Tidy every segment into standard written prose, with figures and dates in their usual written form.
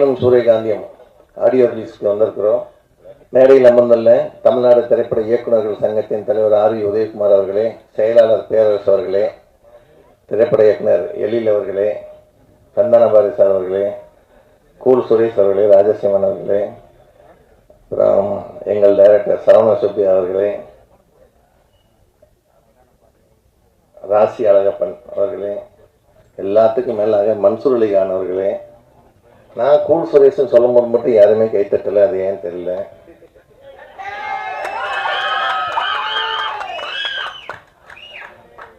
சூரியனும் சூரியகாந்தியும் ஆடியோ ரிலீஸ்க்கு வந்திருக்கிறோம். மேடையில் அமர்ந்துள்ள தமிழ்நாடு திரைப்பட இயக்குநர்கள் சங்கத்தின் தலைவர் ஆர் வி உதயகுமார் அவர்களே, செயலாளர் பேரரசு அவர்களே, திரைப்பட இயக்குனர் எழில் அவர்களே, சந்தன பாரிசார் அவர்களே, கூல் சுரேஷ் அவர்களே, ராஜசிம்மன் அவர்களே, அப்புறம் எங்கள் டைரக்டர் சரவண சுப்பி அவர்களே, ராசி அழகப்பன் அவர்களே, எல்லாத்துக்கும் மேலாக மன்சூர் அலிகான் அவர்களே. நான் கூல் சுரேஷன் சொல்லும்போது மட்டும் யாருமே கைத்தட்டலை, அது ஏன்னு தெரியல.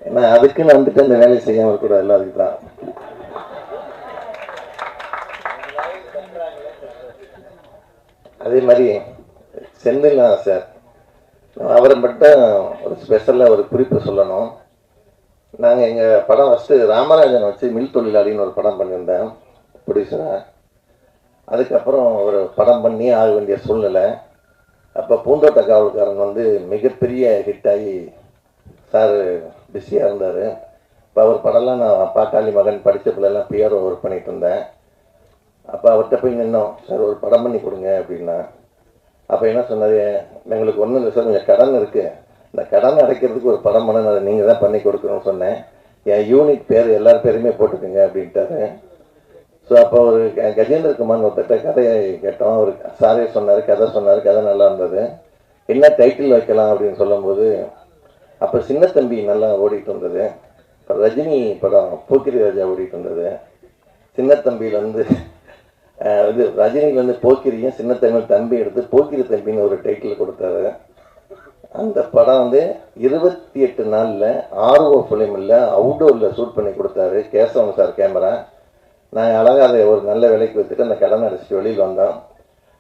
ஏன்னா அதுக்குன்னு வந்துட்டு அந்த வேலையை செய்யாமல் கூட இல்லை, அதுக்கு தான். அதே மாதிரி செந்தில்னா சார், அவரை மட்டும் ஒரு ஸ்பெஷலாக ஒரு குறிப்பு சொல்லணும். நாங்கள் எங்கள் படம் ஃபஸ்ட்டு ராமராஜன் வச்சு மில் தொழிலாளின்னு ஒரு படம் பண்ணியிருந்தேன் ப்ரொடியூசராக. அதுக்கப்புறம் ஒரு படம் பண்ணி ஆக வேண்டிய சூழ்நிலை. அப்போ பூந்தோட்ட காவல்காரன் வந்து மிகப்பெரிய ஹிட் ஆகி சார் பிஸியாக இருந்தார். இப்போ அவர் படம்லாம் நான் பாட்டாளி மகன் படித்த பிள்ளைலாம் பிஆர்ஓ ஒர்க் பண்ணிகிட்டு இருந்தேன். அப்போ அவர்கிட்ட போய் நின்னோம், சார் ஒரு படம் பண்ணி கொடுங்க அப்படின்னா. அப்போ என்ன சொன்னார், எங்களுக்கு ஒன்றும் இல்லை சார், கொஞ்சம் கடன் இருக்குது, இந்த கடன் அடைக்கிறதுக்கு ஒரு படம் பண்ண அதை நீங்கள் தான் பண்ணி கொடுக்கணும்னு சொன்னேன். என் யூனிட் பேர் எல்லார் பேருமே போட்டுக்குங்க அப்படின்ட்டாரு. ஸோ அப்போ ஒரு கஜேந்திர குமார் ஒருத்தட்ட கதையை கேட்டோம். அவர் சாரே சொன்னார், கதை நல்லா இருந்தது, என்ன டைட்டில் வைக்கலாம் அப்படின்னு சொல்லும்போது, அப்போ சின்ன தம்பி நல்லா ஓடிட்டு இருந்தது. இப்போ ரஜினி படம் போக்கிரி ராஜா ஓடிட்டு இருந்தது. சின்ன தம்பியிலேருந்து இது ரஜினிலேருந்து போக்கிரியும் சின்ன தம்பி எடுத்து போக்கிரி தம்பின்னு ஒரு டைட்டில் கொடுத்தாரு. அந்த படம் வந்து 28 நாளில் ஆர்ஓ ஃபிலிமில் அவுட்டோரில் ஷூட் பண்ணி கொடுத்தாரு கேசவன் சார் கேமரா. நான் அழகாக அதை ஒரு நல்ல விலைக்கு வச்சுட்டு அந்த கடனை அடிச்சுட்டு வெளியில் வந்தோம்.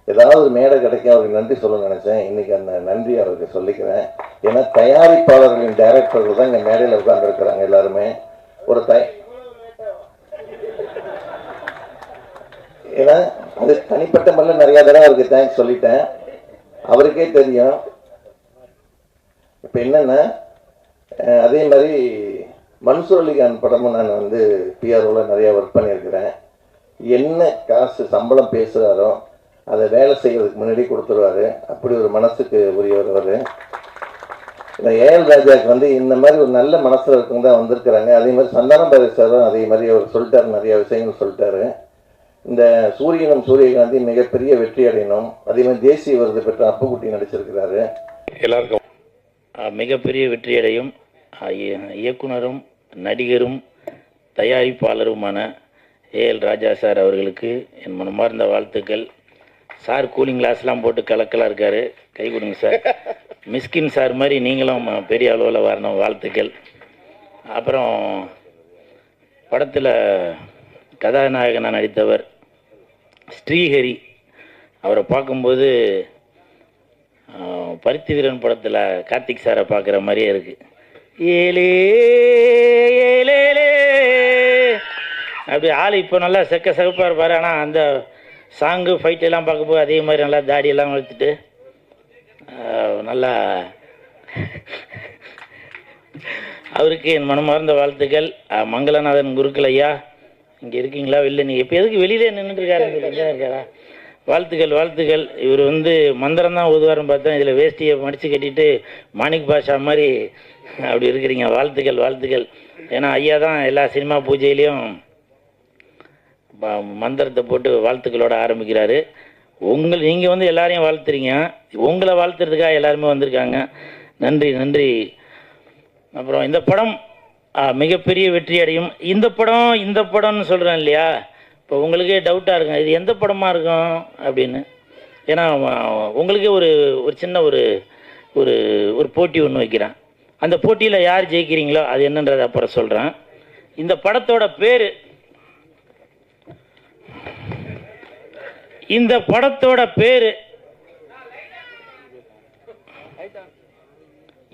ஏதாவது ஒரு மேடை கிடைக்க அவருக்கு நன்றி சொல்ல நினச்சேன். இன்றைக்கி அந்த நன்றி அவருக்கு சொல்லிக்கிறேன். ஏன்னா தயாரிப்பாளர்களின் டைரக்டர்கள் தான் இங்கே மேடையில் உட்கார்ந்துருக்கிறாங்க எல்லாருமே. ஒரு ஏன்னா அது தனிப்பட்ட முறையில் நிறையா தடவை அவருக்கு தேங்க்ஸ் சொல்லிட்டேன், அவருக்கே தெரியும். இப்போ என்னென்னா, அதே மாதிரி மன்சூர் அலிகான் படமும் நான் வந்து பிஆர்ஓவில் நிறையா ஒர்க் பண்ணியிருக்கிறேன். என்ன காசு சம்பளம் பேசுகிறாரோ அதை வேலை செய்கிறதுக்கு முன்னாடி கொடுத்துருவாரு. அப்படி ஒரு மனசுக்கு உரியவர் அவர். இந்த ஏஎல் ராஜாவுக்கு வந்து இந்த மாதிரி ஒரு நல்ல மனசில் இருக்கவங்க தான் வந்திருக்கிறாங்க. அதே மாதிரி சந்தானம் பாரிசாரும் அதே மாதிரி அவர் சொல்லிட்டார், நிறைய விஷயங்கள் சொல்லிட்டாரு. இந்த சூரியனும் சூரியகாந்தி மிகப்பெரிய வெற்றி அடையணும். அதே மாதிரி தேசிய விருது பெற்ற அப்புக்குட்டி நடிச்சிருக்கிறாரு. எல்லாருக்கும் மிகப்பெரிய வெற்றியடையும் இயக்குனரும் நடிகரும் தயாரிப்பாளருமான ஏஎல் ராஜா சார் அவர்களுக்கு என் மனமார்ந்த வாழ்த்துக்கள். சார் கூலிங் கிளாஸ்லாம் போட்டு கலக்கலாக இருக்கார், கை கொடுங்க சார். மிஸ்கின் சார் மாதிரி நீங்களும் பெரிய அளவில் வரணும், வாழ்த்துக்கள். அப்புறம் படத்தில் கதாநாயகனாக நடித்தவர் ஸ்ரீஹரி, அவரை பார்க்கும்போது பருத்தி வீரன் படத்தில் கார்த்திக் சாரை பார்க்குற மாதிரியே இருக்குது. ஏலே ஏலே அப்படி ஆள் இப்போ நல்லா செகப்பாக இருப்பார். ஆனால் அந்த சாங்கு ஃபைட்டெல்லாம் பார்க்கும்போது அதே மாதிரி நல்லா தாடியெல்லாம் வளர்த்துட்டு நல்லா அவருக்கு என் மனமார்ந்த வாழ்த்துக்கள். மங்களநாதன் குருக்கள் ஐயா இங்கே இருக்கீங்களா? வெளில நீங்கள் இப்போ எதுக்கு வெளியிலே நின்றுட்டுருக்காரு, இங்கே இருக்காரா? வாழ்த்துக்கள். இவர் வந்து மந்திரம் தான் ஓதுவாருன்னு பார்த்தா இதில் வேஷ்டியை மடித்து கட்டிட்டு மாணிக் பாஷா மாதிரி அப்படி இருக்கிறீங்க. வாழ்த்துக்கள். ஏன்னா ஐயா தான் எல்லா சினிமா பூஜையிலையும் மந்திரத்தை போட்டு வாழ்த்துக்களோட ஆரம்பிக்கிறாரு. நீங்கள் வந்து எல்லாரையும் வாழ்த்துறீங்க, உங்களை வாழ்த்துறதுக்காக எல்லாருமே வந்திருக்காங்க. நன்றி. அப்புறம் இந்த படம் மிகப்பெரிய வெற்றி அடையும். இந்த படம்னு சொல்கிறேன் இல்லையா, இப்போ உங்களுக்கே டவுட்டாக இருக்கும் இது எந்த படமாக இருக்கும் அப்படின்னு. ஏன்னா உங்களுக்கே ஒரு சின்ன ஒரு போட்டி ஒன்று வைக்கிறேன். அந்த போட்டியில் யார் ஜெயிக்கிறீங்களோ அது என்னன்றதை அப்புறம் சொல்கிறேன். இந்த படத்தோட பேர்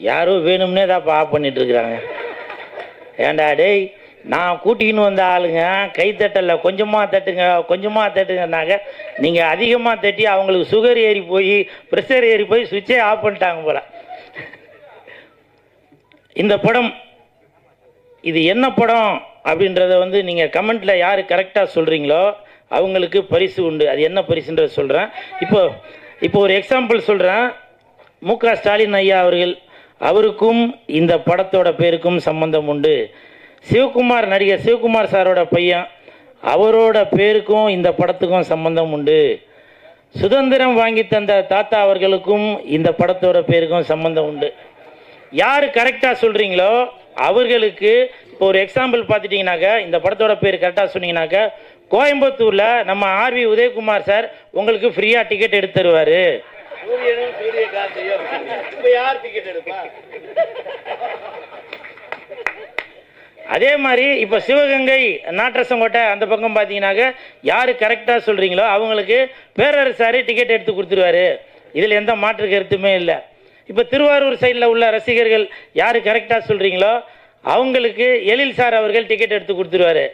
யாரோ வேணும்னே தான் ஆஃப் பண்ணிட்டு இருக்கிறாங்க. ஏண்டா டேய், நான் கூட்டிக்கின்னு வந்த ஆளுங்க கைத்தட்டல, கொஞ்சமாக தட்டுங்கன்னாக்க நீங்கள் அதிகமாக தட்டி அவங்களுக்கு சுகர் ஏறி போய் ப்ரெஷர் ஏறி போய் சுவிட்சே ஆஃப் பண்ணிட்டாங்க போல. இந்த படம் இது என்ன படம் அப்படின்றத வந்து நீங்கள் கமெண்ட்டில் யார் கரெக்டாக சொல்கிறீங்களோ அவங்களுக்கு பரிசு உண்டு. அது என்ன பரிசுன்றது சொல்கிறேன். இப்போ ஒரு எக்ஸாம்பிள் சொல்கிறேன். மு.க. ஸ்டாலின் ஐயா அவர்கள், அவருக்கும் இந்த படத்தோட பேருக்கும் சம்பந்தம் உண்டு. சிவகுமார், நடிகர் சிவகுமார் சாரோட பையன், அவரோட பேருக்கும் இந்த படத்துக்கும் சம்பந்தம் உண்டு. சுதந்திரம் வாங்கி தந்த தாத்தா அவர்களுக்கும் இந்த படத்தோட பேருக்கும் சம்பந்தம் உண்டு. யார் கரெக்டாக சொல்கிறீங்களோ அவர்களுக்கு, இப்போ ஒரு எக்ஸாம்பிள் பார்த்துட்டிங்கனாக்கா, இந்த படத்தோட பேர் கரெக்டாக சொன்னீங்கன்னாக்கா, கோயம்புத்தூரில் நம்ம ஆர்வி உதயகுமார் சார் உங்களுக்கு ஃப்ரீயாக டிக்கெட் எடுத்து தருவார். அதே மாதிரி இப்போ சிவகங்கை நாட்டரசங்கோட்டை அந்த பக்கம் பார்த்தீங்கன்னாக்க, யார் கரெக்டாக சொல்கிறீங்களோ அவங்களுக்கு பேரரசார் டிக்கெட் எடுத்து கொடுத்துருவாரு. இதில் எந்த மாற்று கருத்துமே இல்லை. இப்போ திருவாரூர் சைடில் உள்ள ரசிகர்கள் யார் கரெக்டாக சொல்கிறீங்களோ அவங்களுக்கு எழில் சார் அவர்கள் டிக்கெட் எடுத்து கொடுத்துருவாரு.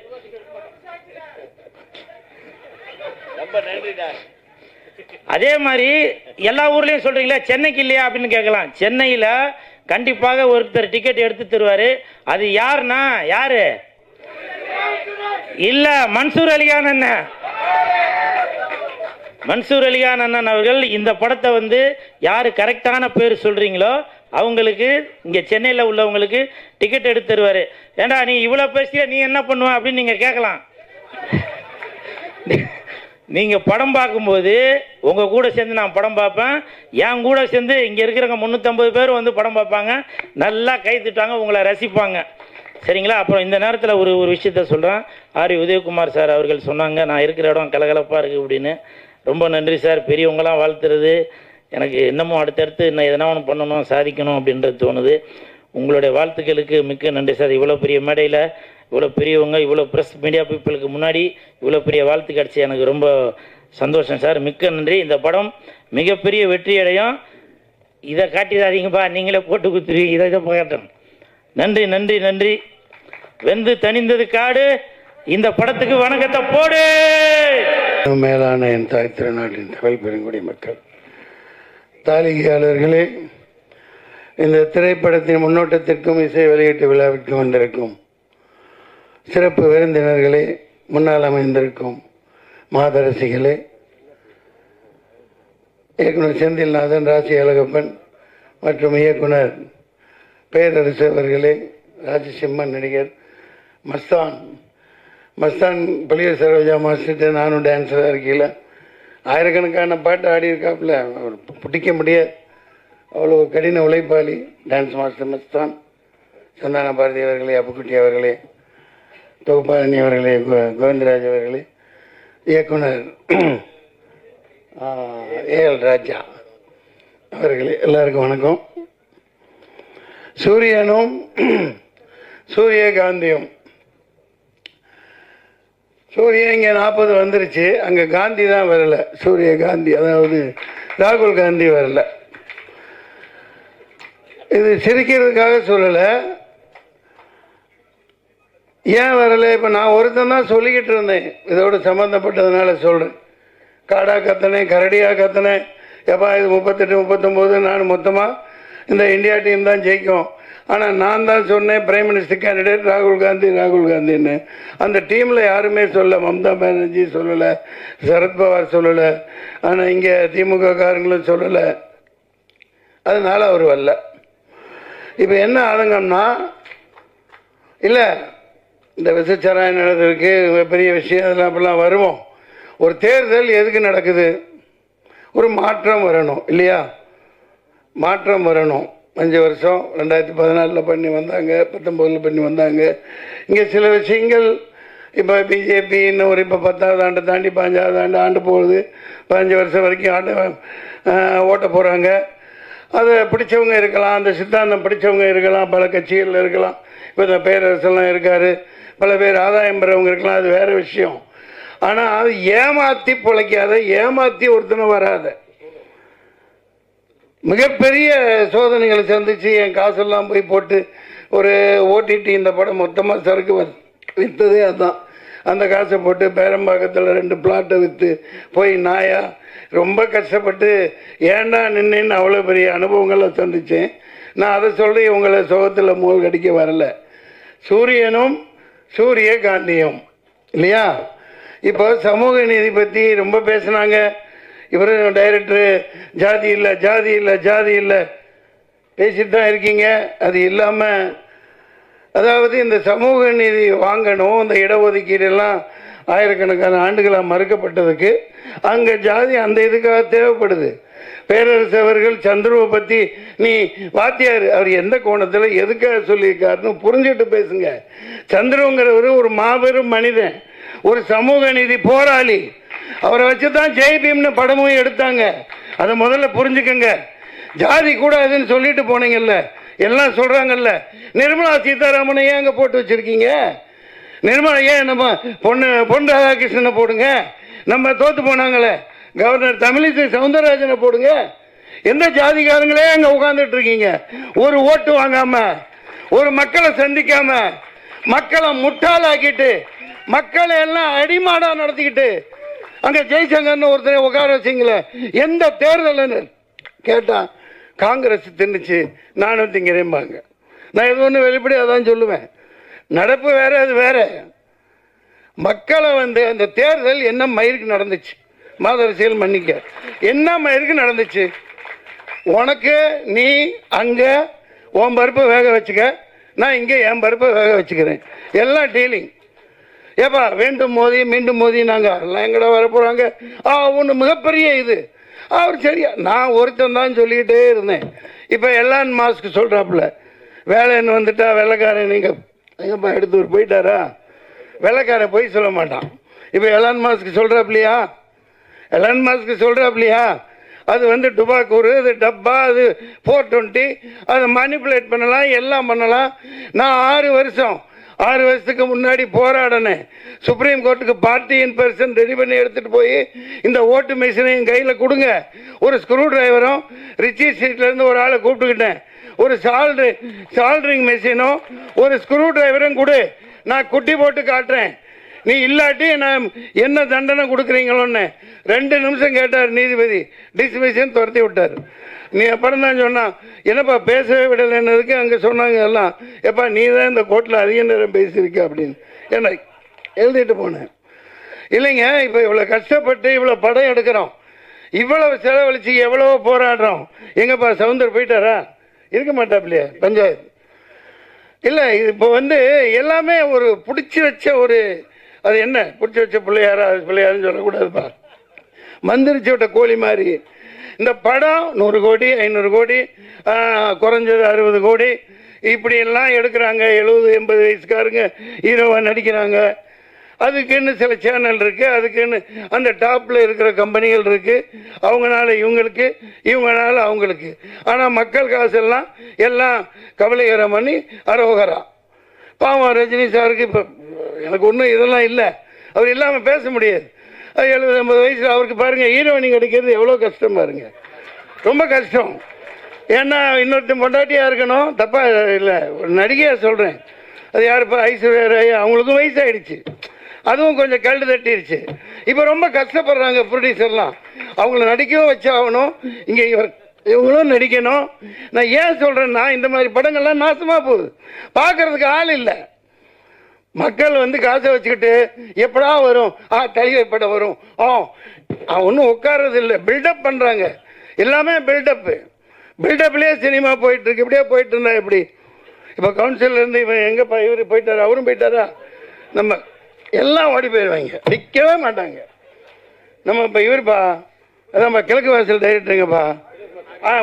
அதே மாதிரி எல்லா ஊர்லேயும் சொல்கிறீங்களா, சென்னைக்கு இல்லையா அப்படின்னு கேட்கலாம். சென்னையில் கண்டிப்பாக ஒருத்தர் டிக்கெட் எடுத்து தருவார். அது யாருன்னா யாரு? இல்லை, மன்சூர் அலிகான் அண்ணன். மன்சூர் அலிகான் அண்ணன் அவர்கள் இந்த படத்தை வந்து யார் கரெக்டான பேர் சொல்கிறீங்களோ அவங்களுக்கு, இங்கே சென்னையில் உள்ளவங்களுக்கு டிக்கெட் எடுத்து தருவார். ஏண்டா நீ இவ்வளோ பேசிய, நீ என்ன பண்ணுவ அப்படின்னு நீங்கள் கேட்கலாம். நீங்கள் படம் பார்க்கும்போது உங்கள் கூட சேர்ந்து நான் படம் பார்ப்பேன். என் கூட சேர்ந்து இங்கே இருக்கிறவங்க 350 பேர் வந்து படம் பார்ப்பாங்க. நல்லா கை தட்டுவாங்க, உங்களை ரசிப்பாங்க. சரிங்களா? அப்புறம் இந்த நேரத்தில் ஒரு விஷயத்த சொல்கிறேன். ஆர்வி உதயகுமார் சார் அவர்கள் சொன்னாங்க, நான் இருக்கிற இடம் கலகலப்பாக இருக்குது அப்படின்னு. ரொம்ப நன்றி சார். பெரியவங்களாம் வாழ்த்துறது எனக்கு இன்னமும் அடுத்தடுத்து இன்னும் எதனா ஒன்று பண்ணணும், சாதிக்கணும் அப்படின்றது தோணுது. உங்களுடைய வாழ்த்துக்களுக்கு மிக்க நன்றி சார். இவ்வளோ பெரிய மேடையில் இவ்வளோ பெரியவங்க, இவ்வளோ ப்ரெஸ் மீடியா பீப்புளுக்கு முன்னாடி இவ்வளோ பெரிய வாழ்த்து கிடச்சி எனக்கு ரொம்ப சந்தோஷம் சார். மிக்க நன்றி. இந்த படம் மிகப்பெரிய வெற்றி அடையும். இதை காட்டிடாதீங்கப்பா, நீங்களே போட்டு கொடுத்துருவீங்க. இதை போகட்டும். நன்றி நன்றி நன்றி. வெந்து தணிந்தது காடு. இந்த படத்துக்கு வணக்கத்தை போடு. மேலான என் தாய் திருநாட்டின் தமிழ் பெருங்குடி மக்கள், தாளிகையாளர்களே, இந்த திரைப்படத்தின் முன்னோட்டத்திற்கும் இசை வெளியீட்டு விழாவிற்கும் வந்திருக்கும் சிறப்பு விருந்தினர்களே, முன்னால் அமைந்திருக்கும் மாதரசிகளே, இயக்குனர் செந்தில்நாதன், ராசி அழகப்பன் மற்றும் இயக்குனர் பேரரசு அவர்களே, ராஜசிம்மன், நடிகர் மஸ்தான் பள்ளியர் சரோஜா மாஸ்டர்கிட்ட நானும் டான்ஸராக இருக்கையில் ஆயிரக்கணக்கான பாட்டு ஆடி இருக்காப்புல. அவர் பிடிக்க முடியாது, அவ்வளோ கடின உழைப்பாளி. Dance master Mastan. சந்தான பாரதி அவர்களே, அப்புக்குட்டி அவர்களே, தொகுப்பாளனி அவர்களே, கோவிந்தராஜ் அவர்களே, இயக்குனர் ஏஎல் ராஜா அவர்களே, எல்லாருக்கும் வணக்கம். சூரியனும் சூரியகாந்தியும். சூரியன் இங்கே 40 வந்துருச்சு, அங்கே காந்தி தான் வரல. சூரியகாந்தி, அதாவது ராகுல் காந்தி வரல. இது சிரிக்கிறதுக்காக சொல்லலை. ஏன் வரலை? இப்போ நான் ஒருத்தன் தான் சொல்லிக்கிட்டு இருந்தேன், இதோடு சம்மந்தப்பட்டதுனால சொல்கிறேன். காடாக கத்தினேன், கரடியாக கத்தினேன். எப்பா இது 38 39 நான் மொத்தமாக இந்த இந்தியா டீம் தான் ஜெயிக்கும். ஆனால் நான் தான் சொன்னேன் பிரைம் மினிஸ்டர் கேண்டிடேட் ராகுல் காந்தின்னு. அந்த டீமில் யாருமே சொல்லலை. மம்தா பானர்ஜி சொல்லலை, சரத்பவார் சொல்லலை, ஆனால் இங்கே திமுக காரங்களும் சொல்லலை. அதனால் அவர் வரல. இப்போ என்ன ஆதங்கம்னா, இல்லை இந்த விசச்சாராயம் நடந்திருக்கு, பெரிய விஷயம், அதெல்லாம் அப்படிலாம் வருவோம். ஒரு தேர்தல் எதுக்கு நடக்குது? ஒரு மாற்றம் வரணும் இல்லையா? மாற்றம் வரணும். 5 வருஷம் 2014 பண்ணி வந்தாங்க, 19 பண்ணி வந்தாங்க. இங்கே சில விஷயங்கள் இப்போ பிஜேபி இன்னும் ஒரு இப்போ 10வது ஆண்டு தாண்டி 15வது ஆண்டு போகுது. 15 வருஷம் வரைக்கும் ஓட்ட போகிறாங்க. அதை பிடிச்சவங்க இருக்கலாம், அந்த சித்தாந்தம் பிடிச்சவங்க இருக்கலாம், பல கட்சிகளில் இருக்கலாம். இப்போ இந்த பேரரசெல்லாம் இருக்கார், பல பேர் ஆதாயம் பெறவங்க இருக்கலாம், அது வேறு விஷயம். ஆனால் அது ஏமாற்றி பிழைக்காத, ஏமாற்றி ஒருத்தனை வராத. மிகப்பெரிய சோதனைகளை சந்தித்து என் காசெல்லாம் போய் போட்டு ஒரு ஓடிடி இந்த படம் மொத்தமாக சரக்கு விற்றதே அதுதான். அந்த காசை போட்டு பேரம்பாக்கத்தில் 2 பிளாட்டை விற்று போய் நாயா ரொம்ப கஷ்டப்பட்டு ஏண்டா நின்னு அவ்வளோ பெரிய அனுபவங்களை சந்தித்தேன். நான் அதை சொல்லி உங்களை சோகத்தில் மூல் கடிக்க வரல. சூரியனும் சூரியகாந்தியும் இல்லையா? இப்போ சமூக நீதி பற்றி ரொம்ப பேசுனாங்க. இவர் டைரக்டரு ஜாதி இல்லை ஜாதி இல்லை ஜாதி இல்லை பேசிட்டு தான் இருக்கீங்க. அது இல்லாமல் அதாவது இந்த சமூக நீதி வாங்கணும், இந்த இடஒதுக்கீடெல்லாம் ஆயிரக்கணக்கான ஆண்டுகளாக மறுக்கப்பட்டதுக்கு அங்கே ஜாதி அந்த இதுக்காக தேவைப்படுது. பேரரசு அவர்கள் சந்துருவை பற்றி நீ வாத்தியார் அவர் எந்த கோணத்தில் எதுக்காக சொல்லியிருக்காருன்னு புரிஞ்சுட்டு பேசுங்க. சந்துருங்கிறவர் ஒரு மாபெரும் மனிதன், ஒரு சமூக நீதி போராளி. அவரை வச்சு தான் ஜெய் பீம்னு படமும் எடுத்தாங்க. அதை முதல்ல புரிஞ்சுக்கங்க. ஜாதி கூடாதுன்னு சொல்லிட்டு போனீங்கல்ல, எல்லாம் சொல்கிறாங்கல்ல. நிர்மலா சீதாராமனை ஏன் அங்கே போட்டு வச்சுருக்கீங்க? நிர்மலா ஏன் நம்ம பொன் ராதாகிருஷ்ணனை போடுங்க. நம்ம தோற்று போனாங்களே கவர்னர் தமிழிசை சவுந்தரராஜனை போடுங்க. எந்த ஜாதிகாரங்களே அங்கே உட்கார்ந்துட்டு இருக்கீங்க? ஒரு ஓட்டு வாங்காம, ஒரு மக்களை சந்திக்காம, மக்களை முட்டாளாக்கிட்டு, மக்களை எல்லாம் அடிமாடா நடத்திக்கிட்டு அங்கே ஜெய்சங்கர்னு ஒருத்தரை உட்கார வச்சிங்களே. எந்த தேர்தல் கேட்டா காங்கிரஸ் தின்னுச்சு, நானும் திங்கிறேன்பாங்க. நான் எது ஒன்று வெளிப்படையாக தான் சொல்லுவேன். நடப்பு வேற, அது வேற. மக்களை அந்த தேர்தல் என்ன மயிருக்கு நடந்துச்சு, மாதரசியல் மன்னிக்க என்ன மயிருக்கு நடந்துச்சு? உனக்கு நீ அங்கே உன் பருப்பை வேக வச்சுக்க, நான் இங்கே என் பருப்பை வேக வச்சுக்கிறேன். எல்லாம் டீலிங். ஏப்பா வேண்டும் மோதி மீண்டும் மோதி நாங்கள் எல்லாம் எங்கடா வர போகிறாங்க. ஒன்று மிகப்பெரிய இது. அவர் சரியா நான் ஒருத்தன் தான் சொல்லிக்கிட்டே இருந்தேன். இப்போ எலான் மாஸ்க் சொல்கிறாப்புல வேலைன்னு வந்துட்டா வெள்ளைக்காரன் நீங்கள் எங்கப்பா எடுத்து போயிட்டாரா? வெள்ளைக்காரன் போய் சொல்ல மாட்டான். இப்போ எலான் மாஸ்க் சொல்கிறாப்லையா? எலான் மாஸ்க் சொல்கிறாப்லையா? அது டுபாக்கூர், அது டப்பா, அது 420, அதை மேனிப்புலேட் பண்ணலாம், எல்லாம் பண்ணலாம். நான் 6 வருஷத்துக்கு முன்னாடி போராடினேன். சுப்ரீம் கோர்ட்டுக்கு பார்ட்டி இன் பர்சன் ரெடி பண்ணி எடுத்துகிட்டு போய் இந்த ஓட்டு மிஷினையும் கையில் கொடுங்க. ஒரு ஸ்க்ரூ டிரைவரும் ரிச்சி ஸ்ட்ரீட்லேருந்து ஒரு ஆளை கூப்பிட்டுக்கிட்டேன். ஒரு சால்ட்ரிங் மிஷினும் ஒரு ஸ்க்ரூ டிரைவரும் கொடு, நான் குட்டி போட்டு காட்டுறேன். நீ இல்லாட்டி நான் என்ன தண்டனை கொடுக்குறீங்களோன்னு 2 நிமிஷம் கேட்டார் நீதிபதி. டிஸ்மிஷன் துரத்தி விட்டார். நீ அப்புறம் தான் சொன்னான், என்னப்பா பேசவே விடலைன்னதுக்கு அங்கே சொன்னாங்க எல்லாம், எப்பா நீ தான் இந்த கோர்ட்டில் அதிக நேரம் பேசியிருக்க அப்படின்னு என்ன எழுதிட்டு போனேன். இல்லைங்க, இப்போ இவ்வளோ கஷ்டப்பட்டு இவ்வளோ படம் எடுக்கிறோம், இவ்வளவு செலவழிச்சு எவ்வளவோ போராடுறோம். எங்கப்பா சவுந்தர் போயிட்டாரா? இருக்க மாட்டாப்லையே பஞ்சாயத்து இல்லை. இது இப்போ எல்லாமே ஒரு பிடிச்சி வச்ச ஒரு, அது என்ன பிடிச்சி வச்ச பிள்ளையாரா? அது பிள்ளையாருன்னு சொல்லக்கூடாதுப்பா. மந்திரிச்சு விட்ட கோழி மாதிரி இந்த படம் 100 கோடி 500 கோடி குறைஞ்சது 60 கோடி இப்படியெல்லாம் எடுக்கிறாங்க. 70-80 வயசுக்காரங்க ஹீரோவாக நடிக்கிறாங்க. அதுக்குன்னு சில சேனல் இருக்குது, அதுக்குன்னு அந்த டாப்பில் இருக்கிற கம்பெனிகள் இருக்குது. அவங்களால இவங்களுக்கு, இவங்களால அவங்களுக்கு. ஆனால் மக்கள் காசெல்லாம் எல்லாம் கவலைகரம் பண்ணி அரோகரா. பாவம் ரஜினி சாருக்கு இப்போ எனக்கு ஒன்றும் இதெல்லாம் இல்லை, அவர் இல்லாமல் பேச முடியாது. 70-80 வயசில் அவருக்கு பாருங்கள் ஹீரோயினி கிடைக்கிறது எவ்வளோ கஷ்டம் பாருங்க, ரொம்ப கஷ்டம். ஏன்னா இன்னொருத்தன் பொண்டாட்டியாக இருக்கணும், தப்பாக இல்லை, ஒரு நடிகையாக சொல்கிறேன். அது யாருப்பா? ஐஸ்வர்யா ராய். அவங்களுக்கும் வயசாகிடுச்சு, அதுவும் கொஞ்சம் கல்டு தட்டிடுச்சு. இப்போ ரொம்ப கஷ்டப்படுறாங்க ப்ரொடியூசர்லாம். அவங்கள நடிக்கவும் வச்சாகணும், இங்கே இவங்களும் நடிக்கணும். நான் ஏன் சொல்கிறேன்னா, இந்த மாதிரி படங்கள்லாம் நாசமாக போகுது, பார்க்குறதுக்கு ஆள் இல்லை. மக்கள் காசை வச்சுக்கிட்டு எப்படா வரும், தலைவர் படம் வரும், ஒன்றும் உட்கார்றது இல்லை, பில்டப் பண்ணுறாங்க. எல்லாமே பில்டப்லேயே சினிமா போயிட்டுருக்கு. இப்படியே போயிட்டு இருந்தா எப்படி? இப்போ கவுன்சிலர்லேருந்து இவன் எங்கேப்பா இவர் போயிட்டாரா, அவரும் போயிட்டாரா, நம்ம எல்லாம் ஓடி போயிடுவாங்க, நிற்கவே மாட்டாங்க. நம்ம இப்போ இவருப்பா அதான்ப்பா கிழக்கு வாசல் டைரக்டருங்கப்பா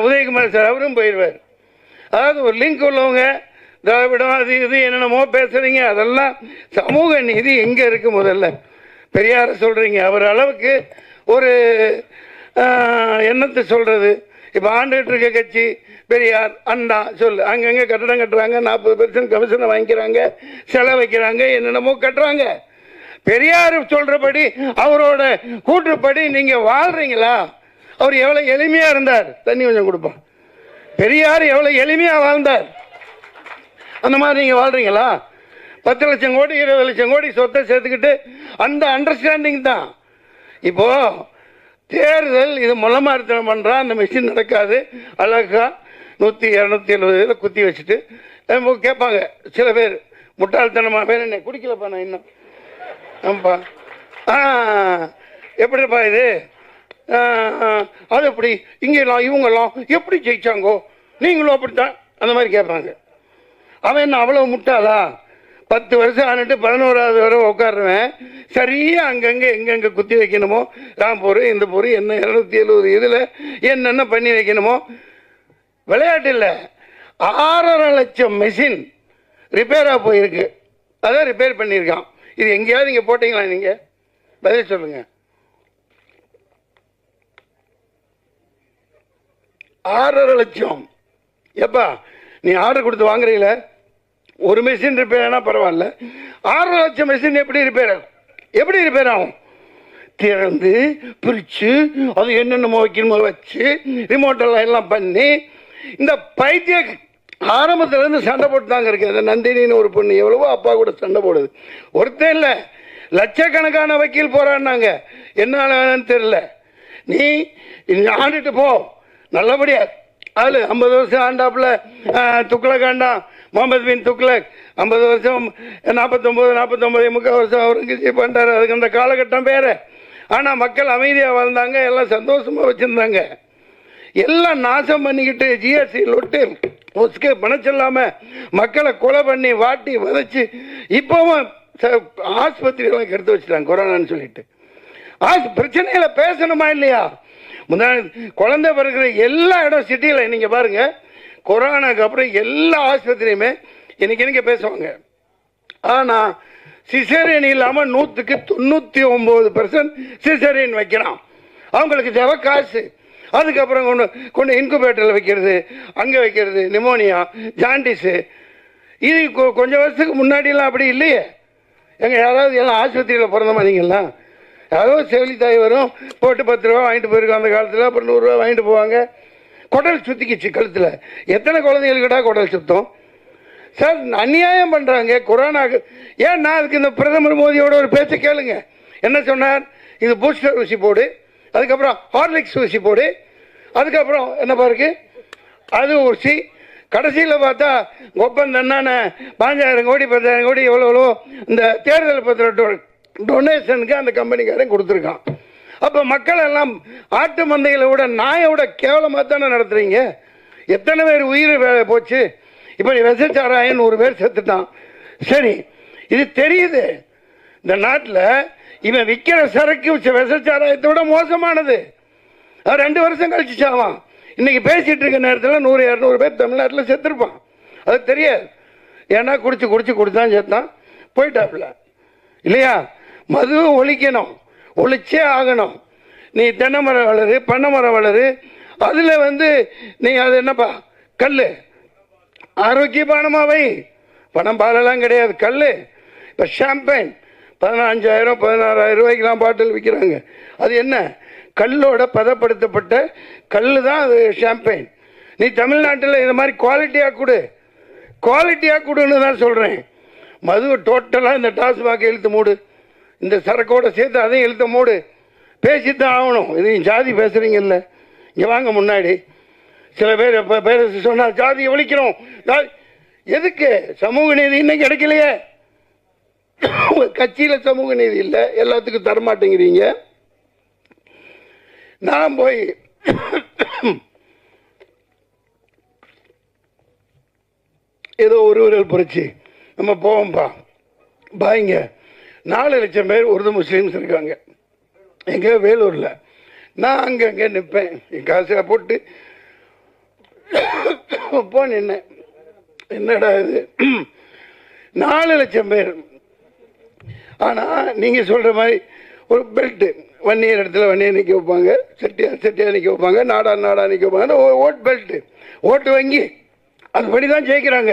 உதயகுமார் சார், அவரும் போயிடுவார். அதாவது ஒரு லிங்க் உள்ளவங்க திராவிடம் அது இது என்னென்னமோ பேசுகிறீங்க, அதெல்லாம் சமூக நீதி எங்கே இருக்குது? முதல்ல பெரியாரை சொல்கிறீங்க, அவர் அளவுக்கு ஒரு எண்ணத்தை சொல்கிறது. இப்போ ஆண்டுகிட்டு இருக்க கட்சி பெரியார் அண்ணா சொல்லு, அங்கங்கே கட்டடம் கட்டுறாங்க, 40% கமிஷனை வாங்கிக்கிறாங்க, செலவு வைக்கிறாங்க, என்னென்னமோ கட்டுறாங்க. பெரியார் சொல்கிறபடி அவரோட கூற்றுப்படி நீங்கள் வாழ்கிறீங்களா? அவர் எவ்வளோ எளிமையாக இருந்தார், தண்ணி கொஞ்சம் கொடுப்பான். பெரியார் எவ்வளோ எளிமையாக வாழ்ந்தார், அந்த மாதிரி நீங்கள் வாழ்கிறீங்களா? 10 லட்சம் கோடி 20 லட்சம் கோடி சொத்தை சேர்த்துக்கிட்டு அந்த அண்டர்ஸ்டாண்டிங் தான். இப்போது தேர்தல் இது முளமாரித்தனம் பண்ணுறா, அந்த மிஷின் நடக்காது. அழகா 100-270 குத்தி வச்சுட்டு கேட்பாங்க சில பேர், முட்டாள்தனமாக பேர் என்ன குடிக்கலப்பா நான் இன்னும் ஆமாப்பா எப்படிப்பா இது, அது எப்படி, இங்கெல்லாம் இவங்கெல்லாம் எப்படி ஜெயிச்சாங்கோ, நீங்களும் அப்படித்தான், அந்த மாதிரி கேட்பாங்க. அவன் என்ன அவ்வளோ முட்டாளா? 10 வருஷம் ஆனிட்டு 11வது வரை உட்காருவேன், சரியாக அங்கங்கே எங்கெங்கே குத்தி வைக்கணுமோ, ராம்பூர் இந்த பூர் என்ன 270 இதில் என்னென்ன பண்ணி வைக்கணுமோ. விளையாட்டு இல்லை, 6.5 லட்சம் மெஷின் ரிப்பேராக போயிருக்கு, அதான் ரிப்பேர் பண்ணியிருக்கான். இது எங்கேயாவது நீங்கள் போட்டிங்களா? நீங்கள் பதில் சொல்லுங்க. 6.5 லட்சம். எப்பா நீ ஆர்டர் கொடுத்து வாங்குறீங்கள, ஒரு மெஷின் ரிப்பேர் ஆனால் பரவாயில்ல, 6.5 லட்சம் மெஷின் எப்படி ரிப்பேர் ஆகும்? எப்படி ரிப்பேர் ஆகும்? திறந்து பிரித்து அது என்னென்னமோ வைக்கணுமோ வச்சு ரிமோட்டெல்லாம் எல்லாம் பண்ணி, இந்த பைத்திய ஆரம்பத்துலேருந்து சண்டை போட்டு தாங்க இருக்கு. அந்த நந்தினின்னு ஒரு பொண்ணு எவ்வளவோ அப்பா கூட சண்டை போடுது. ஒருத்தர் இல்லை, லட்சக்கணக்கான வக்கீல் போறான்னாங்க, என்ன தெரியல. நீ ஆண்டுட்டு போ நல்லபடியா. அதில் 50 வருஷம் ஆண்டாப்புல துக்ளக் ஆண்டான், முகமது பின் துக்ளக் 50 வருஷம் 49 முக்கால் வருஷம் அவுரங்கசீப் பண்ணிட்டாரு. அதுக்கு அந்த காலகட்டம் வேற. ஆனால் மக்கள் அமைதியாக வாழ்ந்தாங்க, எல்லாம் சந்தோஷமாக வச்சுருந்தாங்க. எல்லாம் நாசம் பண்ணிக்கிட்டு ஜிஎஸ்டி லொட்டு ஒஸ்கே பணம் சொல்லாமல் மக்களை கொலை பண்ணி வாட்டி வதைச்சு இப்போவும் ஆஸ்பத்திரியெல்லாம் கெடுத்து வச்சுட்டாங்க கொரோனான்னு சொல்லிட்டு. பிரச்சனைகளை பேசணுமா இல்லையா? குழந்தை பிறகுற எல்லா இடம் சிட்டியில் நீங்கள் பாருங்கள், கொரோனாக்கு அப்புறம் எல்லா ஆஸ்பத்திரியுமே இன்னைக்கு பேசுவாங்க. ஆனால் சிசேரியன் இல்லாமல் 100க்கு 99% சிசேரியன் வைக்கிறான். அவங்களுக்கு தேவை காசு. அதுக்கப்புறம் கொண்டு இன்குபேட்டரில் வைக்கிறது, அங்கே வைக்கிறது, நிமோனியா, ஜாண்டிஸு. இது கொஞ்சம் வருஷத்துக்கு முன்னாடியெல்லாம் அப்படி இல்லையே. எங்கள் யாராவது எல்லாம் ஆஸ்பத்திரியில் பிறந்த மாதிரிங்களா? யாரோ செவிலி தாய் வரும், போட்டு 10 ரூபா வாங்கிட்டு போயிருக்கோம் அந்த காலத்தில், அப்புறம் 100 ரூபா வாங்கிட்டு போவாங்க. குடல் சுற்றிக்கிச்சு கழுத்தில். எத்தனை குழந்தைகளுக்கிட்டா குடல் சுத்தம்? சார் அநியாயம் பண்ணுறாங்க கொரோனாக்கு. ஏன்னா அதுக்கு இந்த பிரதமர் மோடியோட ஒரு பேச்சை கேளுங்க. என்ன சொன்னார்? இது பூஸ்டர் ஊசி போடு, அதுக்கப்புறம் ஹார்லிக்ஸ் ஊசி போடு, அதுக்கப்புறம் என்ன பாருக்கு அது ஊசி. கடைசியில் பார்த்தா ஒப்பந்தம் என்னென்ன 5000 கோடி 10,000 கோடி எவ்வளோ இந்த தேர்தல் பத்திர டொனேஷனுக்கு அந்த கம்பெனிக்காரன் கொடுத்துருக்கான். அப்போ மக்கள் எல்லாம் ஆட்டு மந்தைகளை விட நாயை விட கேவலமாக தானே நடத்துறீங்க. எத்தனை பேர் உயிர் போச்சு. இப்போ விசச்சாராயம் 100 பேர் செத்துட்டான். சரி, இது தெரியுது. இந்த நாட்டில் இவன் விற்கிற சரக்கு விசச்சாராயத்தை விட மோசமானது. அது 2 வருஷம் கழிச்சு சாவான். இன்னைக்கு பேசிட்டு இருக்க நேரத்தில் 100-200 பேர் தமிழ்நாட்டில் செத்துருப்பான். அது தெரியாது. ஏன்னா குடிச்சு செத்தான், போயிட்டாப்புல இல்லையா? மது ஒழிக்கணும், ஒழிச்சே ஆகணும். நீ தென்னை மரம் வளரு, பண்ணை மரம் வளரு, அதில் நீ அது என்னப்பா கல் ஆரோக்கியமானமாவை, பணம் பாலெல்லாம் கிடையாது, கல். இப்போ ஷாம்பைன் 15,000 16,000 ரூபாய்க்கெலாம் பாட்டில் விற்கிறாங்க. அது என்ன? கல்லோட பதப்படுத்தப்பட்ட கல் தான் அது ஷாம்பைன். நீ தமிழ்நாட்டில் இந்த மாதிரி குவாலிட்டியாக கொடுன்னு தான் சொல்கிறேன். மது டோட்டலாக இந்த டாஸ்மாக் இழுத்து மூடு, இந்த சரக்கோட சேர்த்து அதையும் இழுத்த மூடு. பேசித்தான் ஆகணும். இது ஜாதி பேசுகிறீங்கல்ல, இங்கே வாங்க முன்னாடி. சில பேர் இப்போ பேர சொன்னால் ஜாதியை ஒழிக்கிறோம். எதுக்கு? சமூக நீதி இன்னும் கிடைக்கலையே. கட்சியில் சமூக நீதி இல்லை, எல்லாத்துக்கும் தரமாட்டேங்கிறீங்க. நான் போய் ஏதோ ஒரு விரல் புரட்சி நம்ம போவோம்பா பாய்ங்க. 4 லட்சம் பேர் உருது முஸ்லீம்ஸ் இருக்காங்க எங்கே வேலூரில். நான் அங்கே நிற்பேன், என் காசை போட்டு நின்னேன். என்னடா இது 4 லட்சம் பேர். ஆனால் நீங்கள் சொல்கிற மாதிரி ஒரு பெல்ட்டு வன்னியர் இடத்துல வன்னியர் நிற்க வைப்பாங்க, செட்டியார் நிற்க வைப்பாங்க, நாடா நிற்க வைப்பாங்க. ஓட் பெல்ட்டு, ஓட்டு வங்கி, அதுபடி தான் ஜெயிக்கிறாங்க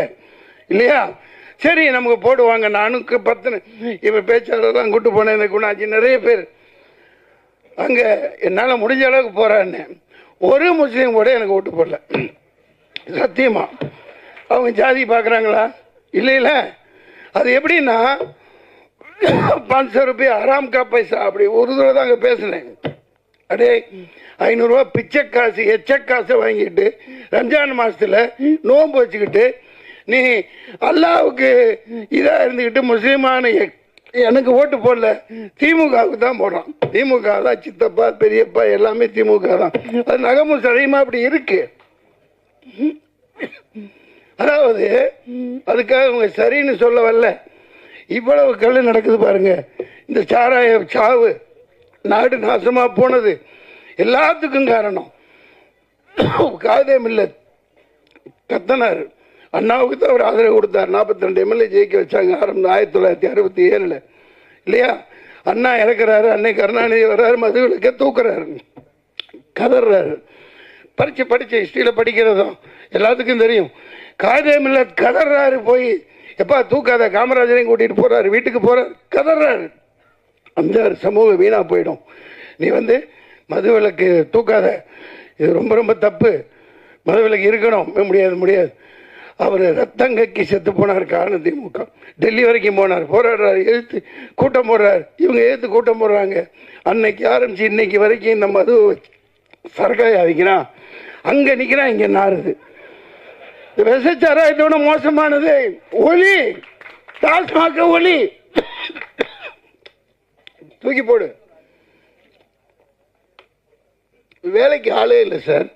இல்லையா? சரி, நமக்கு போடுவாங்க. நானும் 10 இப்போ பேச்சாளர்லாம் கூட்டு போனேன். இந்த குணாச்சி நிறைய பேர் அங்கே என்னால் முடிஞ்ச அளவுக்கு போகிறான்னு. ஒரு முஸ்லீம் கூட எனக்கு ஓட்டு போடல. சத்தியமா. அவங்க ஜாதி பார்க்குறாங்களா? இல்லை. அது எப்படின்னா 500 ரூபாய் ஆராம் கா பைசா அப்படி ஒரு தடவை தான் அங்கே பேசினேன். அடே 500 ரூபா பிச்சை காசு எச்சக்காசை வாங்கிட்டு ரம்ஜான் மாதத்தில் நோன்பு வச்சுக்கிட்டு நீ அல்லாவுக்கு இதாக இருந்துக்கிட்டு முஸ்லீமான எனக்கு ஓட்டு போடல, திமுகவுக்கு தான் போடுறான். திமுக தான் சித்தப்பா பெரியப்பா எல்லாமே திமுக தான். அது நகமும் சடையுமா அப்படி இருக்கு. அதாவது அதுக்காக அவங்க சரின்னு சொல்ல வரல. இவ்வளவு கல் நடக்குது பாருங்க. இந்த சாராய சாவு, நாடு நாசமா போனது எல்லாத்துக்கும் காரணம் காதே மில்லத் கத்தனார். அண்ணாவுக்கு தான் அவர் ஆதரவு கொடுத்தார். 42 எம்எல்ஏ ஜெயிக்க வச்சாங்க 1967 இல்லையா? அண்ணா இறக்குறாரு, அன்னை கருணாநிதி வர்றாரு, மதுவிலக்க தூக்குறாரு, கதறாரு. படிச்ச ஹிஸ்டரியில் படிக்கிறதும் எல்லாத்துக்கும் தெரியும். காதே மில்லத் கதறாரு, போய் எப்பா தூக்காத, காமராஜரையும் கூட்டிட்டு போறாரு, வீட்டுக்கு போறாரு, கதறாரு. அந்த சமூகம் வீணா போயிடும். நீ மதுவிலக்கு தூக்காத, இது ரொம்ப ரொம்ப தப்பு, மதுவிலக்கு இருக்கணும். முடியாது. அவர் ரத்தங்கக்கி செத்து போனார் காரணம் திமுக. டெல்லி வரைக்கும் போனார், போராடுறாரு, எழுத்து கூட்டம் போடுறாரு, இவங்க எழுத்து கூட்டம் போடுறாங்க. அன்னைக்கு ஆரம்பிச்சு இன்னைக்கு வரைக்கும் இந்த மது சரக்காய் அடிக்கிறான், அங்க நிக்கிறான், இங்க நாருது. விசச்சாராயத்தோட மோசமானது ஒலி, டாஸ்மாக ஒலி, தூக்கி போடு. வேலைக்கு ஆளே இல்லை சார்.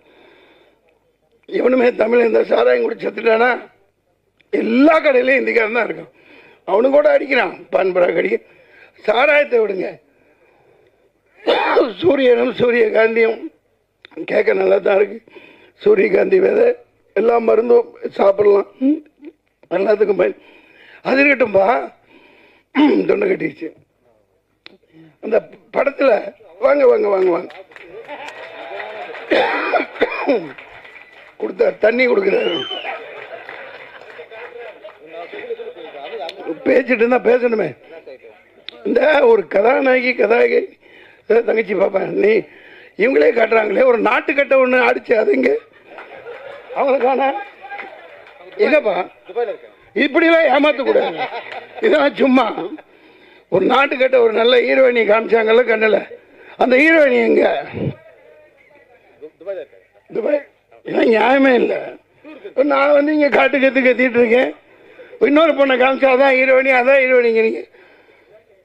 இவனுமே தமிழ் இந்த சாராயம் கூட செத்துட்டானா எல்லா கடையிலையும் இந்திக்காரன் தான் இருக்கான். அவனு கூட அடிக்கிறான், பான்பராக அடிக்க. சாராயத்தை விடுங்க, சூரியனும் சூரியகாந்தியும் கேட்க நல்லா தான் இருக்கு. சூரியகாந்தி விதை எல்லா மருந்தும் சாப்பிடலாம், எல்லாத்துக்கும் பயன். அது இருக்கட்டும்பா. தொண்டை கட்டிடுச்சு. அந்த படத்துல வாங்க வாங்க வாங்க வாங்க கொடுத்தார், தண்ணி கொடுக்கிறாரு. பேசிட்டு இருந்தா பேசணுமே. இந்த ஒரு கதாநாயகி தங்கச்சி பாப்பா, நீ இவங்களே காட்டுறாங்களே ஒரு நாட்டுக்கட்டை ஒண்ணு அடிச்சு, அது இங்க அவங்களுக்கான எங்கப்பா இப்படிலாம் ஏமாத்த கூடாது. இதெல்லாம் சும்மா ஒரு நாட்டுக்கட்டை ஒரு நல்ல ஹீரோயினி காமிச்சாங்கல்ல கண்ணில், அந்த ஹீரோயினி எங்க? துபாய். இதெல்லாம் நியாயமே இல்லை. நான் இங்க காட்டு கத்திட்டு இருக்கேன், இன்னொரு பொண்ணை காமிச்சாதான் ஹீரோயினி, அதான் ஹீரோயினிங்க. நீங்க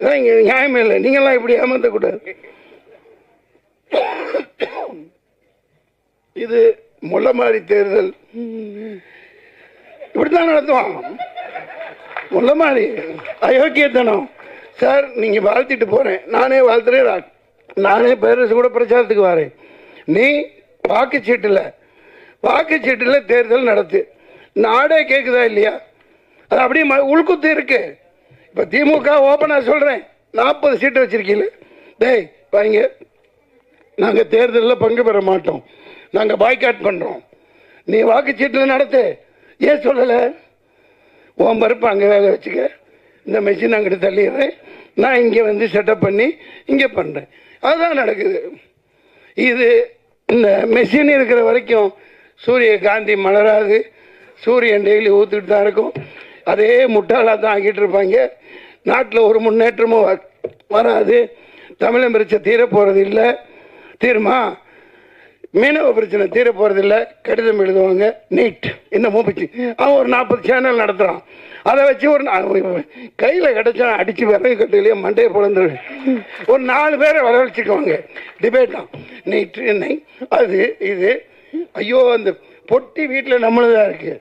இதான் இங்க நியாயமே இல்லை. நீங்கெல்லாம் இப்படி ஏமாத்தக்கூடாது. இது முள்ளமாரி தேர்தல் இப்படித்தான் நடத்துவான். முள்ளமாரி அயோக்கியத்தனம் சார். நீங்க வாழ்த்திட்டு போறேன், நானே வாழ்த்துறேன், நானே பேரரசு கூட பிரச்சாரத்துக்கு வரேன். நீ வாக்குச்சீட்டுல தேர்தல் நடத்து. நாடே கேக்குதா இல்லையா? அது அப்படியே உள்குத்து இருக்கு. இப்ப திமுக ஓபனா சொல்றேன், 40 சீட்டு வச்சிருக்கீங்க. டேய் பாருங்க, நாங்க தேர்தலில் பங்கு பெற மாட்டோம், நாங்க பாய்காட் பண்றோம். நீ வாக்குச்சீட்டில் நடத்து. ஏன் சொல்லல? உன் பருப்பு அங்கே வேக வச்சுக்க, இந்த மெஷின் அங்கிட்டு தள்ளிடுறேன், நான் இங்கே செட்டப் பண்ணி இங்கே பண்ணுறேன். அதுதான் நடக்குது. இது இந்த மெஷின் இருக்கிற வரைக்கும் சூரியகாந்தி மலராது, சூரியன் டெய்லி ஊற்றிட்டு தான் இருக்கும். அதே முட்டாளாக தான் ஆக்கிட்டு இருப்பாங்க. நாட்டில் ஒரு முன்னேற்றமும் வராது. தமிழன் பிரச்சனை தீர போகிறது இல்லை. தீருமா? மீனவ பிரச்சனை தீர போகிறது இல்லை. கடிதம் எழுதுவாங்க, நீட் இந்த மூப்பிச்சு அவன் ஒரு 40 சேனல் நடத்துகிறான். அதை வச்சு ஒரு கையில் கிடச்சா அடித்து விறகு கட்டுலையே மண்டையை பிறந்து ஒரு 4 பேரை வரவழைச்சிக்குவாங்க. டிபேட் தான், நீட் என்ன அது இது. ஐயோ, அந்த பொட்டி வீட்டில் நம்மளதான் இருக்கு.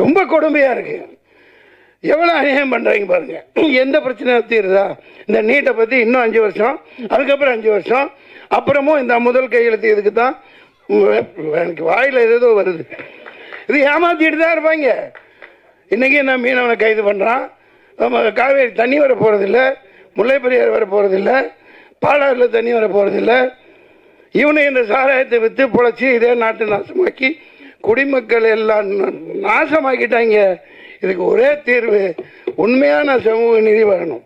ரொம்ப கொடுமையாக இருக்கு. எவ்வளோ அநியாயம் பண்ணுறாங்க பாருங்க. எந்த பிரச்சனை தீருதா? இந்த நீட்டை பற்றி இன்னும் 5 வருஷம், அதுக்கப்புறம் 5 வருஷம், அப்புறமும் இந்த முதல் கையெழுத்து இதுக்கு தான். எனக்கு வாயில் ஏதோ வருது. இது ஏமாத்திட்டு தான் இருப்பாங்க. இன்றைக்கி நான் மீனவனை கைது பண்ணுறான். நம்ம காவேரி தண்ணி வர போகிறதில்ல, முல்லை பெரியார் வர போகிறதில்ல, பாலாறில் தண்ணி வர போகிறதில்ல. இவனை இந்த சாராயத்தை விற்று பொழைச்சி இதே நாட்டை நாசமாக்கி குடிமக்கள் எல்லாம் நாசமாக்கிட்டாங்க. இதுக்கு ஒரே தீர்வு, உண்மையான சமூக நீதி வரணும்.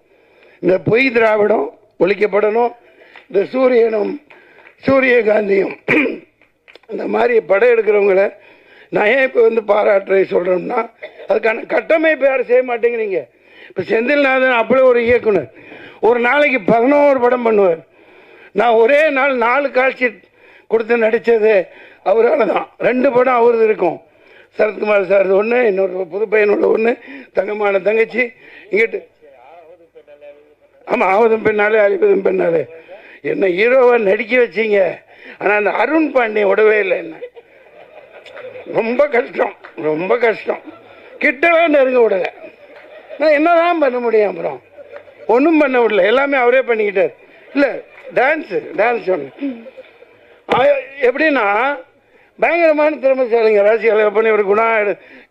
இந்த பொய் திராவிடம் ஒழிக்கப்படணும். இந்த சூரியகாந்தியும் இந்த மாதிரி படம் எடுக்கிறவங்கள நான் ஏன் இப்போ பாராட்டுறை சொல்கிறோம்னா, அதுக்கான கட்டமைப்பு யாரும் செய்ய மாட்டேங்கிறீங்க. இப்போ செந்தில்நாதன் அப்படியே ஒரு இயக்குனர், ஒரு நாளைக்கு 11 படம் பண்ணுவார். நான் ஒரே நாள் 4 காட்சி கொடுத்து நடித்தது அவரால் தான். 2 படம் அவரது இருக்கும். சரத்குமார் சார் ஒன்று, இன்னொரு புது பையனோட ஒன்று, தங்கமான தங்கச்சி. இங்கிட்டு ஆமாம், ஆவதும் பெண்ணாலே அழிப்பதும் பெண்ணாலே. என்ன ஹீரோவை நடிக்க வச்சிங்க, ஆனால் அந்த அருண் பாண்டியன் விடவே இல்லை. என்ன ரொம்ப கஷ்டம், ரொம்ப கஷ்டம். கிட்டவே நெருங்க விடலை. நான் என்னதான் பண்ண முடியும்? அப்புறம் ஒன்றும் பண்ண விடல, எல்லாமே அவரே பண்ணிக்கிட்டார். இல்லை, டான்ஸ் ஒன்று எப்படின்னா பயங்கரமான திறமைசாலிங்க. ராசியால பண்ணி ஒரு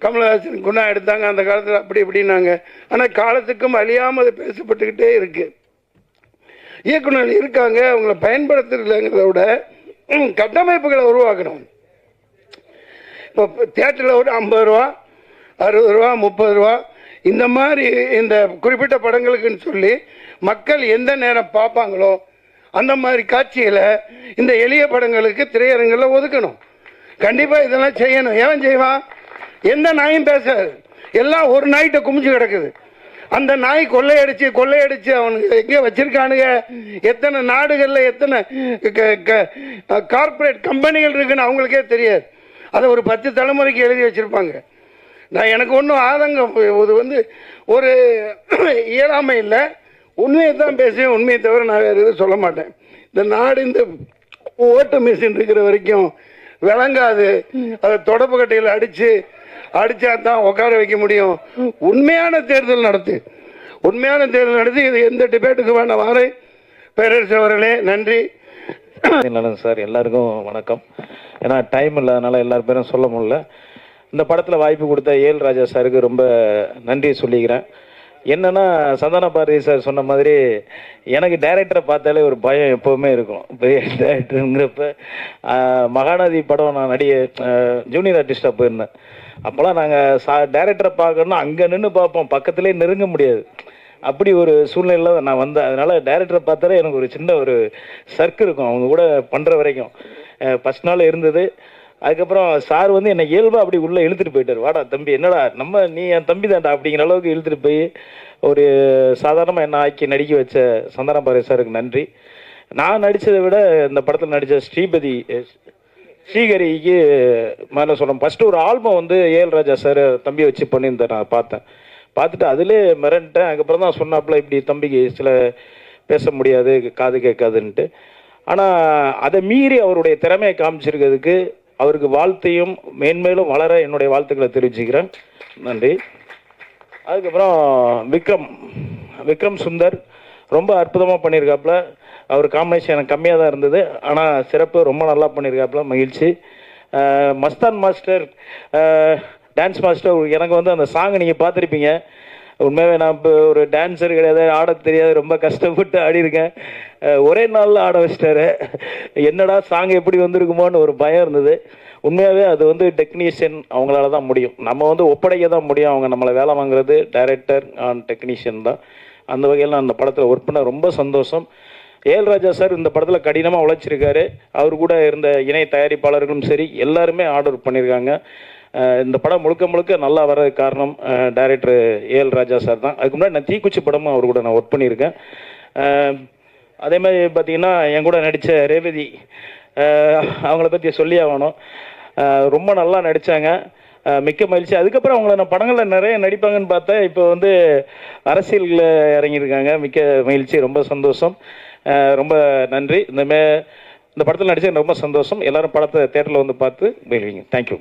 கமலஹாசன் குணா எடுத்தாங்க அந்த காலத்தில், அப்படி இப்படின்னாங்க. ஆனால் காலத்துக்கும் அழியாமல் அது பேசப்பட்டுக்கிட்டே இருக்கு. இயக்குநர்கள் இருக்காங்க, அவங்கள பயன்படுத்துறதுங்கிறத விட கட்டமைப்புகளை உருவாக்கணும். இப்போ தியேட்டரில் ஒரு 50 ரூபா, 60 ரூபா, 30 ரூபா இந்த மாதிரி இந்த குறிப்பிட்ட படங்களுக்குன்னு சொல்லி மக்கள் எந்த நேரம் பார்ப்பாங்களோ அந்த மாதிரி காட்சிகளை இந்த எளிய படங்களுக்கு திரையரங்கில் ஒதுக்கணும். கண்டிப்பாக இதெல்லாம் செய்யணும். ஏன் செய்வான்? எந்த நாயும் பேசாது, எல்லாம் ஒரு நாய்கிட்ட குமிச்சு கிடக்குது. அந்த நாய் கொள்ளையடிச்சு அவனுக்கு எங்கே வச்சிருக்கானுங்க, எத்தனை நாடுகளில் எத்தனை கார்பரேட் கம்பெனிகள் இருக்குன்னு அவங்களுக்கே தெரியாது. அதை ஒரு 10 தலைமுறைக்கு எழுதி வச்சுருப்பாங்க. நான் எனக்கு ஒன்றும் ஆதங்கம், இது ஒரு இயலாமை இல்லை. உண்மையை தான் பேசுவேன், உண்மையை தவிர நான் வேறு எதுவும் சொல்ல மாட்டேன். இந்த நாடு இந்த ஓட்டு மிஷின் இருக்கிற வரைக்கும் விளங்காது. அதை தொடப்பு கட்டையில் அடித்தா தான் உட்கார வைக்க முடியும். உண்மையான தேர்தல் நடத்தி இது எந்த டிபேட்டுக்கு வேண்டாம். வாரே பேரரசு அவர்களே, நன்றி. நலன் சார், எல்லாருக்கும் வணக்கம். ஏன்னா டைம் இல்லாதனால எல்லார் பேரும் சொல்ல முடியல. இந்த படத்தில் வாய்ப்பு கொடுத்த ஏஎல் ராஜா சாருக்கு ரொம்ப நன்றி சொல்லிக்கிறேன். என்னன்னா சந்தான பாரதி சார் சொன்ன மாதிரி எனக்கு டைரக்டரை பார்த்தாலே ஒரு பயம் எப்போவுமே இருக்கும். பெரிய டைரக்டருங்கிறப்ப மகாநதி படம் நான் ஜூனியர் ஆர்டிஸ்டாக போயிருந்தேன். அப்போல்லாம் நாங்கள் டைரக்டரை பார்க்கணுன்னா அங்கே நின்று பார்ப்போம், பக்கத்துலேயே நெருங்க முடியாது. அப்படி ஒரு சூழ்நிலையில் நான் வந்தேன். அதனால் டைரக்டரை பார்த்தாலே எனக்கு ஒரு சின்ன ஒரு சர்க்கு இருக்கும் அவங்க கூட பண்ணுற வரைக்கும். ஃபஸ்ட் நாள் இருந்தது. அதுக்கப்புறம் சார் என்னை இயல்பாக அப்படி உள்ளே இழுத்துட்டு போயிட்டார். வாடா தம்பி, என்னடா நீ என் தம்பி தான்டா அப்படிங்கிற அளவுக்கு இழுத்துட்டு போய் ஒரு சாதாரணமாக என்ன ஆக்கி நடிக்க வச்ச சந்தான பாரதி சாருக்கு நன்றி. நான் நடித்ததை விட இந்த படத்தில் நடித்த ஸ்ரீகரிக்கு மேலே சொல்லணும். ஃபஸ்ட்டு ஒரு ஆல்பம் ஏஎல் ராஜா சார் தம்பி வச்சு பண்ணியிருந்தேன். நான் பார்த்துட்டு அதிலே மிரண்டேன். அதுக்கப்புறம் தான் சொன்னாப்புல இப்படி தம்பிக்கு சில பேச முடியாது, காது கேட்காதுன்ட்டு. ஆனால் அதை மீறி அவருடைய திறமையை காமிச்சிருக்கிறதுக்கு அவருக்கு வாழ்த்தையும் மேன்மேலும் வளர என்னுடைய வாழ்த்துக்களை தெரிவிச்சுக்கிறேன். நன்றி. அதுக்கப்புறம் விக்ரம் சுந்தர் ரொம்ப அற்புதமாக பண்ணியிருக்காப்புல. அவர் காம்பினேஷன் எனக்கு கம்மியாக தான் இருந்தது, ஆனால் சிறப்பு ரொம்ப நல்லா பண்ணியிருக்காப்புல, மகிழ்ச்சி. மஸ்தான் மாஸ்டர், டான்ஸ் மாஸ்டர், எனக்கு அந்த சாங்கை நீங்கள் பார்த்துருப்பீங்க. உண்மையாகவே நான் இப்போ ஒரு டான்ஸர் கிடையாது, ஆட தெரியாது, ரொம்ப கஷ்டப்பட்டு ஆடிருக்கேன். ஒரே நாளில் ஆட வச்சிட்டாரு. என்னடா சாங் எப்படி வந்திருக்குமோன்னு ஒரு பயம் இருந்தது. உண்மையாகவே அது டெக்னீஷியன் அவங்களால தான் முடியும். நம்ம ஒப்படைக்க தான் முடியும். அவங்க நம்மளை வேலை வாங்குறது டைரக்டர் அண்ட் டெக்னீஷியன் தான். அந்த வகையில் நான் அந்த படத்தில் ஒர்க் பண்ண ரொம்ப சந்தோஷம். ஏஎல் ராஜா சார் இந்த படத்தில் கடினமாக உழைச்சிருக்காரு. அவர் கூட இருந்த இணை தயாரிப்பாளர்களும் சரி, எல்லாருமே ஆர்டர் பண்ணியிருக்காங்க. இந்த படம் முழுக்க நல்லா வர்றதுக்கு காரணம் டைரக்டர் ஏஎல் ராஜா சார் தான். அதுக்கு முன்னாடி நான் தீக்குச்சி படமும் அவர் கூட நான் ஒர்க் பண்ணியிருக்கேன். அதே மாதிரி பார்த்திங்கன்னா என் கூட நடித்த ரேவதி, அவங்கள பற்றி சொல்லி ஆகணும். ரொம்ப நல்லா நடித்தாங்க, மிக்க மகிழ்ச்சி. அதுக்கப்புறம் அவங்கள நான் படங்களில் நிறைய நடிப்பாங்கன்னு பார்த்தேன். இப்போ அரசியலில் இறங்கியிருக்காங்க. மிக்க மகிழ்ச்சி, ரொம்ப சந்தோஷம், ரொம்ப நன்றி. இந்த படத்தில் நடித்தது ரொம்ப சந்தோஷம். எல்லோரும் படத்தை தேட்டரில் பார்த்து மகிழ்வீங்க. தேங்க்யூ.